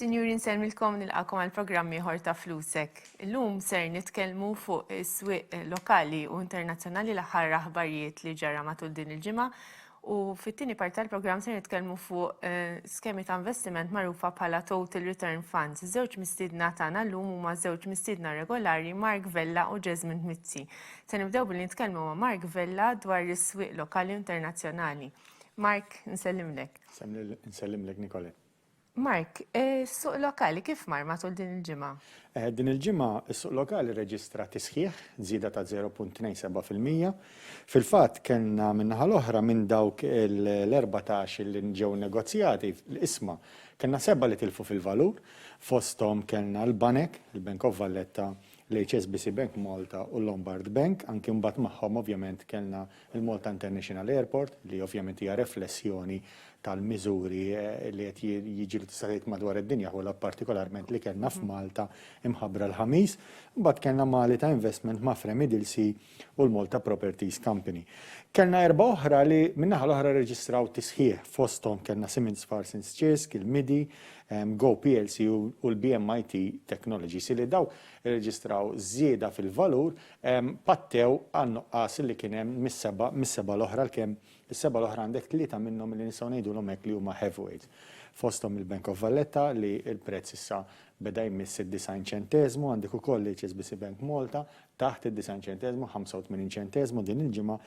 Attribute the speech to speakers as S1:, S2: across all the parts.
S1: Sinjuri nselmilkom nilqakom għal programmi ieħor ta' Flusek. Illum ser nitkellmu fuq is-swieq lokali u internazzjonali l-aħħar aħbarijiet li ġara matul din il-ġimgħa u fit-tieni part tal-programm ser nitkellmu fuq skemi ta' investiment magħrufa bħala Total Return Funds. Żewġ mistiedna tagħna llum huma żewġ mistiedna regolari Mark Vella u Jasmine Mizzi. Se nibdew billi nitkellmu ma' Mark Vella dwar is-swieq lokali u internazzjonali. Mark, nsellimlek.
S2: Nsellimlek, Nikole.
S1: Mark, is-suq lokali kif mar matul din il-ġimgħa?
S2: Din il-ġimgħa is-suq lokali reġistra tisħiħ żieda ta' 0.27%. Fil-fatt kellna min-naħa l-oħra minn dawk l-14 li ġew negozjati l-isma kellna 7 li tilfu fil-valur, fosthom kellna l-Banek, il-Bank of Valletta, l-HSBC Bank Malta u l-Lombard Bank, anki mbagħad magħhom ovvjament kellna il-Malta International Airport li ovvjament hija riflessjoni tal-miżuri li qed jiġu tistgħid madwar id-dinja u partikolarment li kellna f'Malta imħabbra l-ħamis, mbagħad kellna Malta Investment ma' Fremidilsi u l-Malta Properties Company. Kellna 4 oħra li min-naħa l-oħra reġistraw tisħiħ fosthom kellna Siemens Parsons Chesk, il-MIDI, Go PLC u l-BMIT Technologies li daw reġistraw żieda fil-valur pattew għan-nuqqas li kien hemm mis-seba' l-oħra l-kemm is-seba' l-oħra għandek 3 minnhom li nistgħu ngħidulhom hekk li huma heavyweights. Fosthom il-Bank of Valletta li l-prezz issa beda jmiss id-9 ċentesmu, għandek ukoll l-HSBC Bank Malta taħt id-9 ċentesmu, 85 ċentesmu din il-ġimgħa.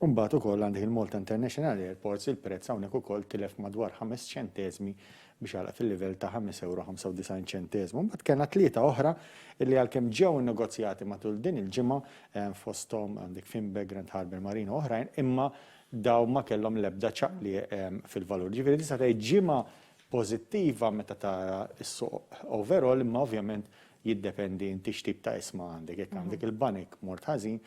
S2: U mbagħad ukoll għandek il-Malta International Airports il-prezz hawnhekk ukoll tilef madwar 5 ċentesmi biex għalaq fil-livell ta' 5.95 ċentesmu. Mbagħad kellna 3 oħra illi għalkemm ġew innegozjati matul din il-ġimgħa fosthom għandek Finbeg, Grand Harbour Marine u oħrajn, imma daw ma kellhom l-ebda ċaqli fil-valur. Ġifieri tista' tgħid ġimgħa pożittiva meta tara s-suq overall, imma ovvjament jiddependi inti x'tip ta' isma' għandek. Jekk għandek il-banek mort ħażin,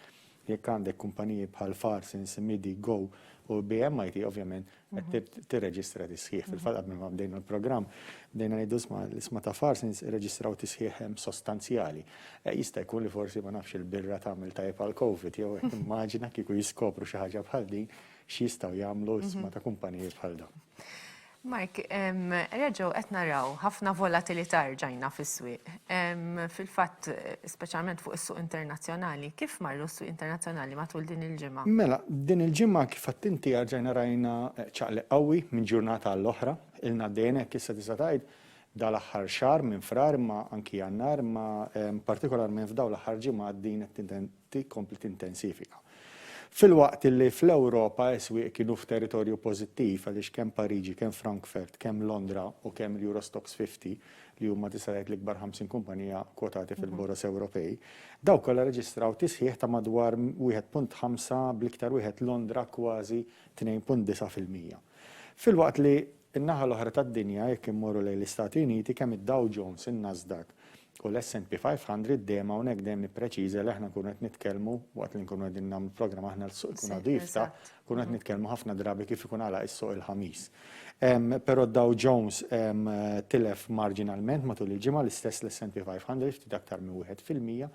S2: jekk għandek kumpaniji bħal Parsons, MIDI, Go u BMIT ovvjament qed tirreġistra tisħiħ. Fil-fatt qabel ma bdejna l-programm bdejna ngħidu l-isma ta' Parsons irreġistraw tisħiħ sostanzjali. Jista' jkun li forsi ma nafx il-birra tagħmel tajjeb għal COVID jew immaġina kieku jiskopru xi ħaġa bħal din x'jistgħu jagħmlu isma ta' kumpaniji bħal dawn.
S1: Mark, reġgħu qed naraw ħafna volatilità rġajna fis-swieq. Fil-fatt, speċjalment fuq is-suq internazzjonali, kif marru s-suq internazzjonali matul din il-ġimgħa?
S2: Mela, din il-ġimgħa kif qed inti rġajna rajna ċaqliq qawwi minn ġurnata għall-oħra, ilna dejnek issa tista' tgħid dal-aħħar xahar minn frar ma anki jannar ma partikolarment f'dawn l-aħħar ġimgħa din qed tkompli tintensifika. Fil-waqt li fl-Ewropa is-swieq kienu f'territorju pożittiv għaliex kemm Pariġi, kemm Frankfurt, kemm Londra u kemm l-Eurostoxx 50 li huma tista' tgħid l-ikbar 50 kumpanija kwotati fil-boros Ewropej, dawk kollha reġistraw tisħiħ ta' madwar 1.5 bl-iktar wieħed Londra kważi 2.9%. Fil-waqt li n-naħa l-oħra tad-dinja jekk immorru lejn l-Istati Uniti kemm id-Dow Jones, in-Nasdaq u l-S&P 500 dejjem hawnhekk dejjem nippreċiża li aħna nkunu qed nitkellmu waqt li nkunu qegħdin nagħmlu programm aħna l-suq ikun għadu jiftaħ, nkunu qed nitkellmu ħafna drabi kif ikun għalaq is-suq il-ħamis. Però Dow Jones tilef marginalment matul il-ġimgħa l-istess l-S&P 500 ftit aktar minn 1%,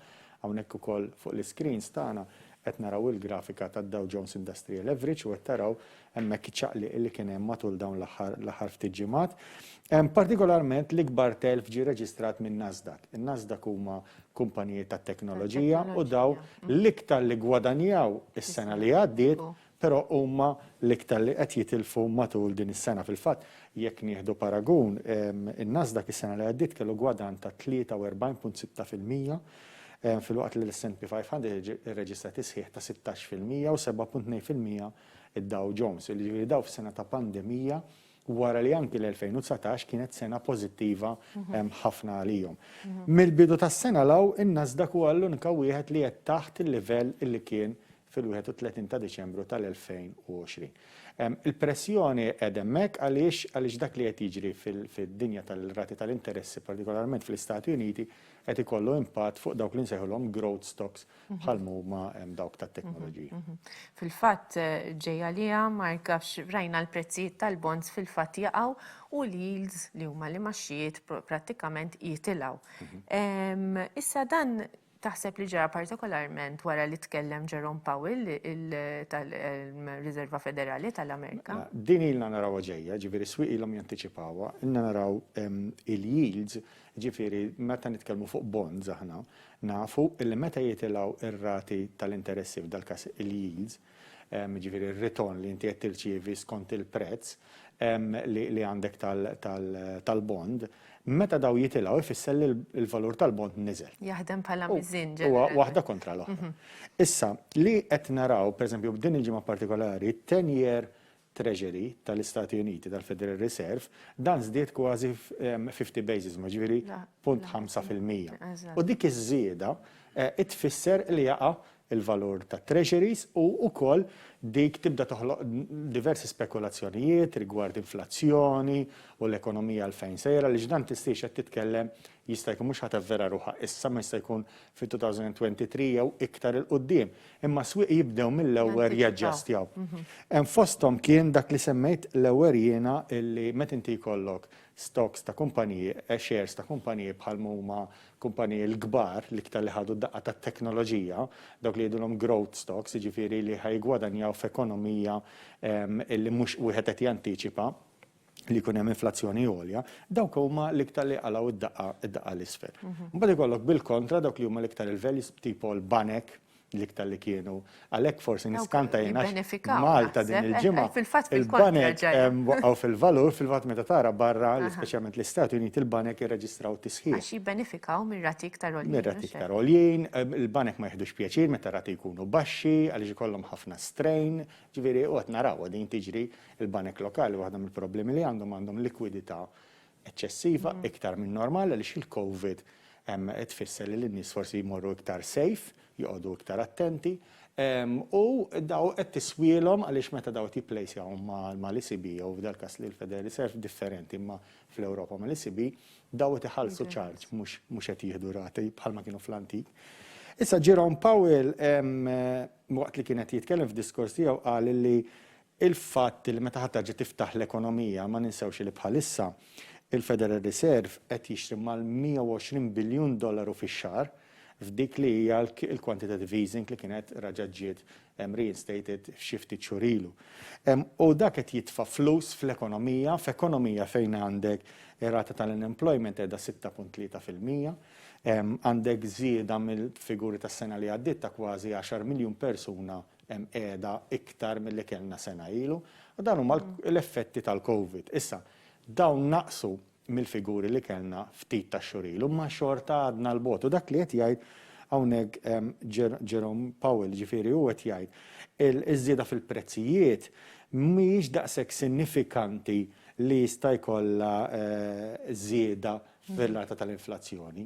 S2: hawnhekk ukoll fuq l-screens tagħna qed naraw il-grafika tad-Dow Jones Industrial Average u qed taraw hemmhekk iċċaqliq li kien hemm matul dawn l-aħħar ftit ġimgħat. Partikolarment l-ikbar telf ġie reġistrat minn Nasdaq. In-Nasdaq huma kumpaniji tat-teknoloġija u daw l-iktar li gwadanjaw is-sena li għaddiet, però huma l-iktar li qed jitilfu matul din is-sena. Fil-fatt jekk nieħdu paragun, in-Nasdaq is-sena li għaddiet kellu gwadan ta' 43.6%. Fil-waqt li l-S&P 500 reġistrat tisħiħ ta' 16% u 7.2% id-Dow Jones. Li daw f'sena ta' pandemija wara li anki l-2019 kienet sena pożittiva ħafna għalihom. Mill-bidu tas-sena law in-Nasdaq huwa l-unika wieħed li qed taħt il-livell illi kien fil-31 ta' Diċembru tal-2020. Il-pressjoni qed hemmhekk għaliex dak li qed jiġri fid-dinja tal-rati tal-interessi, partikolarment fl-Istati Uniti, qed ikollu impatt fuq dawk li nsejħulhom growth stocks bħal huma dawk tat-teknoloġija.
S1: Fil-fatt ġejja liha markafx rajna l-prezzijiet tal-bonds fil-fatt jaqgħu u l-yields li huma li maxxijiet prattikament jitilgħu. Issa dan taħseb li ġara partikolarment wara li tkellem Jerome Powell tal-Riserva Federali tal-Amerika?
S2: Din ilna naraw ġejja, ġifieri swieq ilhom jantiċipawha, ilna naraw il-yields, ġifieri meta nitkellmu fuq bonds aħna, nafu illi meta jitilgħu ir-rati tal-interessi f'dal-każ il-yields, ġifieri r-ritorn li inti qed tirċievi skont il-prezz li għandek tal-bond, meta daw jitilgħu ifisser li l-valur tal-bond niżel.
S1: Jaħdem bħala miżin
S2: Huwa waħda kontra l-oħra. Issa, li qed naraw, pereżempju b'din il-ġimgħa partikolari, 10-year Treasury tal-Istati Uniti tal-Federal Reserve, dan żdied kważi 50 basis, ma ġifieri 0.5%. U dik iż-żieda tfisser li jaqa' il-valur ta' treasuries u wkoll dik tibda toħloq diversi spekulazzjonijiet rigward inflazzjoni u l-ekonomija għalfejn sejra li ġdan tistix qed titkellem jista' jkun mhux ħatevvera ruħha issa ma jista' jkun fi-2023 jew iktar il qudiem imma swieq jibdew mill-ewwel jaġġastjaw. Hemm fosthom kien dak li semmejt l-ewwel jiena illi meta inti jkollok stocks ta' kumpaniji, shares ta' kumpaniji bħal huma kumpaniji l-kbar li iktar li ħadu d-daqqa tat-teknoloġija, dawk li jgħidulhom growth stocks, jiġifieri li ħajgwadanjaw f'ekonomija li mhux wieħed qed jantiċipa li jkun hemm inflazzjoni għolja, dawk huma l-iktar li qalaw id-daqqa l-isfel. Mbagħad ikollok bil-kontra dawk li huma l-iktar il-values tipo l-banek l-iktar li kienu. Għalhekk forsi niskanta jiena Malta din il-ġimgħa. Il-banek waqgħu fil-valur fil-fatt meta tara barra, speċjalment l-Istati Uniti, il-banek jirreġistraw tisħiħ.
S1: Għax jibbenefikaw mir-rati iktar għoljien.
S2: Mir-rati iktar għoljien, il-banek ma jieħdux pjaċir meta rati jkunu baxxi, għaliex ikollhom ħafna strain, ġifieri qed naraw din tiġri il-banek lokali waħda mill-problemi li għandhom likwidità eċċessiva iktar minn normali għaliex il-COVID tfisser li l-nies forsi jmorru iktar safe, joqogħdu iktar attenti, u daw qed tiswielhom għaliex meta daw tipplejsjaw mal-ECB jew f'dal-każ li l-Federal Reserve differenti imma fl-Ewropa mal-ECB daw qed iħallsu charge mhux qed jieħdu rati bħalma kienu fl-antik. Issa Jerome Powell waqt li kien qed jitkellem f'diskors tiegħu qal li il-fatt li meta ħadd terġa' tiftaħ l-ekonomija ma ninsewx li bħalissa il-Federal Reserve qed jixtri mal-$120 biljun fix-xahar f'dik li hija l-quantitative easing li kienet raġaġġiet reinstated f'xi ftit xhur ilu. U dak qed jitfa' flus fl-ekonomija, f'ekonomija fejn għandek ir-rata tal-unemployment qiegħda 6.3%, għandek żieda mill-figuri tas-sena li għaddiet ta' kważi 10 miljun persuna qiegħda iktar milli kellna sena ilu, u dan huma l-effetti tal-COVID. Issa, dawn naqsu mill-figuri li kellna ftit ta' xurilu, ma xorta għadna l-botu. Dak li qed jgħid hawnhekk Jerome Powell ġifieri hu qed jgħid iż-żieda fil-prezzijiet mhijiex daqshekk sinifikanti li jista' jkollha żieda fir-rata tal-inflazzjoni.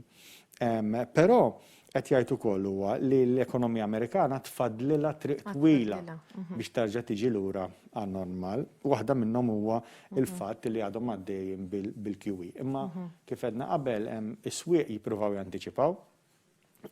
S2: Però qed jgħid ukoll huwa li l-ekonomija Amerikana tfaddlilha triq twila biex terġa' tiġi lura għan-normal. Waħda minnhom huwa il-fatt li għadhom għaddejjin bil-QE. Imma kif għedna qabel is-swieq jippruvaw jantiċipaw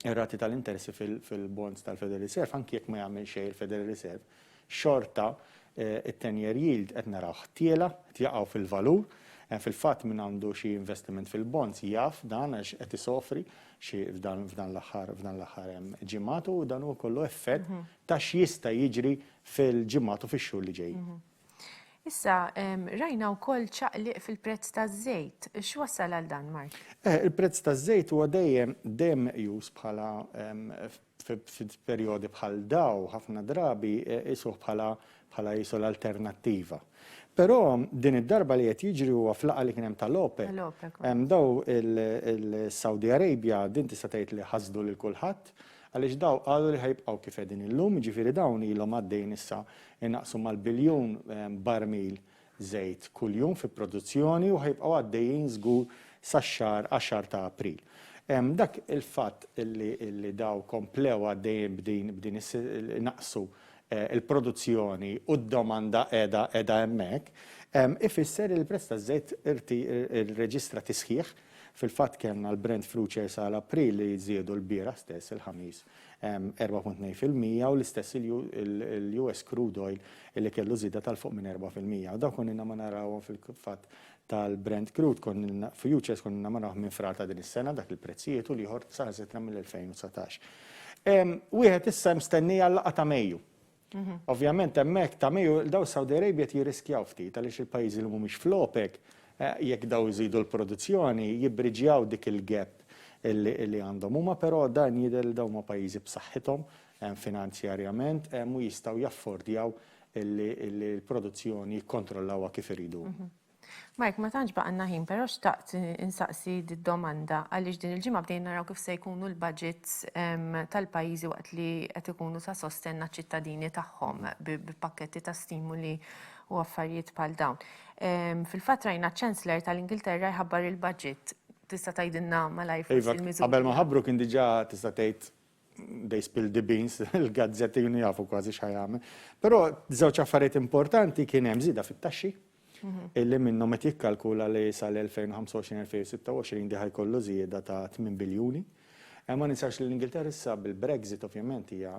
S2: ir-rati tal-interessi fil-bonds tal-Federal Reserve, anki jekk ma jagħmel xejn il-Federal Reserve, xorta it-10-year yield qed naraw ħtiela jaqgħu fil-valur. Fil-fatt minn għandu xi investiment fil-bonds jaf dan għax qed isofri xi f'dan l-aħħar ġimgħatu u dan huwa kollu effett ta' x'jista' jiġri fil-ġimgħat u fix-xhur li ġejjin.
S1: Issa rajna wkoll ċaqliq fil-prezz taż-żejt. X'wassal għal dan, Mark?
S2: Il-prezz taż-żejt huwa dejjem meqjus bħala f'perjodi bħal daw ħafna drabi isuh bħala jisu l-alternattiva. Però din id-darba li qed jiġri huwa fl-laqgħa li kien hemm tal-OPEC. Daw il-Saudi Arabia din tista' tgħid li ħasdu lil kulħadd għaliex daw qalu li ħajbqgħu kif qegħdin illum, jiġifieri dawn ilhom għaddejjin issa innaqsu mal-biljun barmil żejt kuljum fi produzzjoni u ħajbqgħu għaddejjin żgur sax-xahar 10 ta' April. Dak il-fatt li daw komplew għaddejjin b'din naqsu il-produzzjoni u d-domanda qiegħda hemmhekk, ifisser il-prezz taż-żejt irreġistra tisħiħ Fil-fatt kellna l-Brent Futures għal April li jżiedu l-bira stess il-ħamis 4.2% u l-istess il-US crude oil li kellu żieda tal-fuq minn 4%. U daw konna ma narawhom fil-fatt tal-Brent crude futures konna ma narawhom minn frar ta' din is-sena dak il-prezzijiet u liħor saħżitna mill-2019. Wieħed issa mstennija l-laqgħa ta' Mejju. Ovvjament hemmhekk ta' Mejju daw Saudi Arabia jirriskjaw ftit għaliex il-pajjiżi li mhumiex fl-OPEC jekk daw iżidu l-produzzjoni jibbriġjaw dik il-gap li għandhom huma, però dan jidher dawn ma' pajjiżi b'saħħithom finanzjarjament u jistgħu jaffordjaw il-produzzjoni jikkontrollawha kif iridu.
S1: Mark, ma tantx baqgħna ħin, però xtaqt insaqsi d-domanda għaliex din il-ġimgħa bdejna naraw kif se jkunu l-budgets tal-pajjiżi waqt li qed ikunu ta' sostenna ċittadini tagħhom b'pakketti ta' stimuli u affarijiet bħal dawn. Fil-fatt rajna ċ-Chancellor tal-Ingilterra jħabbar il-budget. Tista' tgħidilna malajr il-miżuri.
S2: Qabel ma ħabbru kien diġà tista' tgħid they spill the beans, il-gazzetti junu jafu kważi x'ħajamel. Però żewġ affarijiet importanti kien hemm żieda fit-taxxi illi minnhom qed jikkalkula li sal-2025-2026 di ħajkollu żieda ta' 8 biljuni. Ma ninsawx li l-Ingilterra issa bil-Brexit ovvjament hija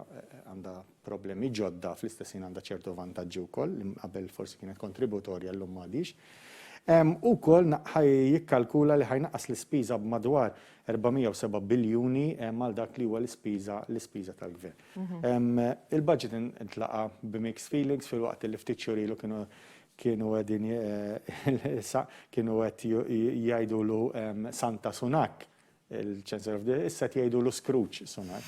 S2: għandha problemi ġodda fl-istess għandha ċertu vantaġġi wkoll li qabel forsi kienet kontributorja llum m'għadix. Ukoll jikkalkula li ħajnaqqas l-ispiża b'madwar 407 biljuni mal dak li huwa l-ispiża tal-gvern. Il-budget intlaqa b'mixed feelings fil-waqt li ftit xhur ilu kienu għedin jgħidulu Santa Sunak, il-Chancellor of the issa jgħidulu Scrooge Sunak.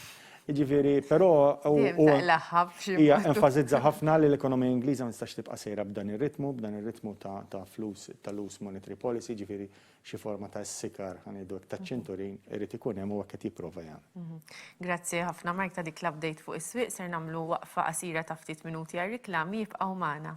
S2: Ġifieri, però hija enfasizza ħafna li l-ekonomija Ingliża ma tistax tibqa' sejra b'dan ir-ritmu ta' flus ta' loose monetary policy, ġifieri xi forma ta' s-sikar ħanidu ta' ċinturin irid ikun hemm huwa qed jipprova jagħmel.
S1: Grazzi ħafna Mark ta' dik l-update fuq is-swieq ser nagħmlu waqfa qasira ta' ftit minuti għar-riklami jibqgħu magħna.